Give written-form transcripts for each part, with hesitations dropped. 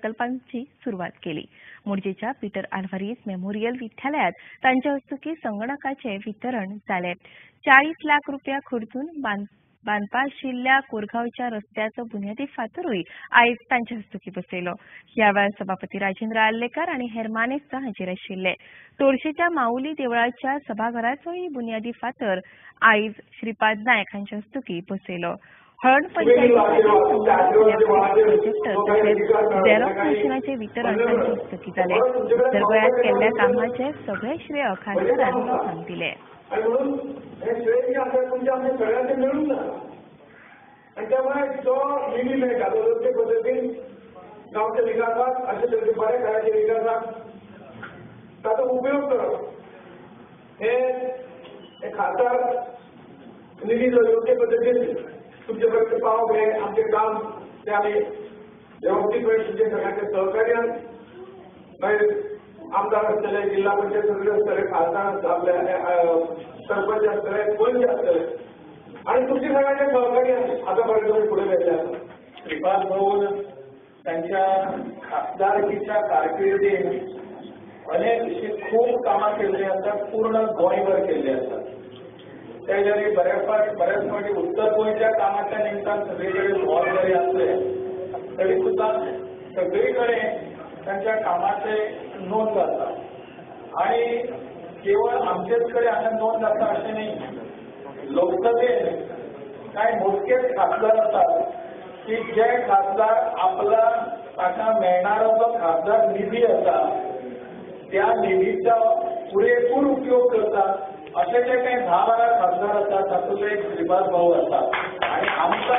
प्रकल्पांची सुरुवात केली। मुर्जेच्या पीटर आल्वारीस मेमोरियल विद्यालयात तांच्या हस्तुकी संगणकाचे वितरण जाले। 40 लाख रुपया खर्चून बांदपा आशिल्ल्या कोरगांवच्या रस्त्याचो बुन्यादी फातरूय आयज तांच्या हस्तुकी बसयलो। ह्या वेळार सभापती राजेंद्र आर्लेकर आनी हेर मानेस्त हाजीर आशिल्ले। तोरशेच्या माऊली देवळाच्या सभाघराचोय बुन्यादी फातर आयज श्रीपाद नायक हांच्या हस्तुकी बसयलो। हळद पंचायतीचे प्रोजेक्टर तशेंच झेरॉक्स मशिनाचे वितरण तांच्या हस्तुकी जाले। उत्तर गोंयांत केल्ल्या कामाचे सगळे श्रेय खासदारान लोकांक दिले। आणि म्हणून हे श्रेय तुमच्या आमच्या सगळ्यांचे मिळून ना आणि त्यामुळे जो निधी मेळटा तो योग्य पद्धतीन गांवच्या विकासाक अशे तरेचे बरे घराच्या विकासाक ताचो उपयोग करप हे खासदार निधी जो योग्य पद्धतीन तुमचे पर्यंत पावप हे आमचे काम ते आम्ही व्यवस्थितपणे तुमच्या सगळ्यांच्या सहकार्यान मागीर आमदार आसतले जिल्हा पंचायत सदस्य आसतले खासदार आपले सरपंच आसतले पंच आसतले आणि तुमची सगळ्यांच्या सहकार्यान आतापर्यंत पुढे गेले आसात। श्रीपाद भाऊन त्यांच्या खासदारकीच्या कारकिर्दीत अनेक खूप कामां केल्ली आसात, पूर्ण गोंयभर केल्ली आसात। ते जरी बऱ्याच फावटी उत्तर गोंयच्या कामाच्या निमतान सगळीकडे जबाबदारी असले तरी सुद्धा सगळीकडे त्यांच्या कामाचे नोंद जाता आणि केवळ आमचेच कडे हांगा नोंद जाता अशें न्ही। लोकसभेत कांय मोजकेच खासदार आसात की जे खासदार आपला ताका मेळणारो जो खासदार निधी आसा त्या निधीचा पुरेपूर उपयोग करतात। असे जे काही 10-12 खासदार आसात तातूंतलो एक श्रीपाद भाऊ आसा आणि आमचा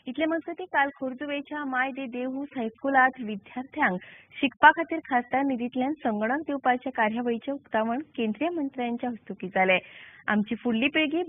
इतले मजगतीं काल खोर्जुवेच्या माय दे देहूस हायस्कुलांत विद्यार्थ्यांक शिकपा खातीर खासदार निधींतल्यान संगणक दिवपाचे कार्यावळीचे उक्तावण केंद्रीय मंत्र्यांच्या हस्तुकी जालें। आमची फुडली पिळगी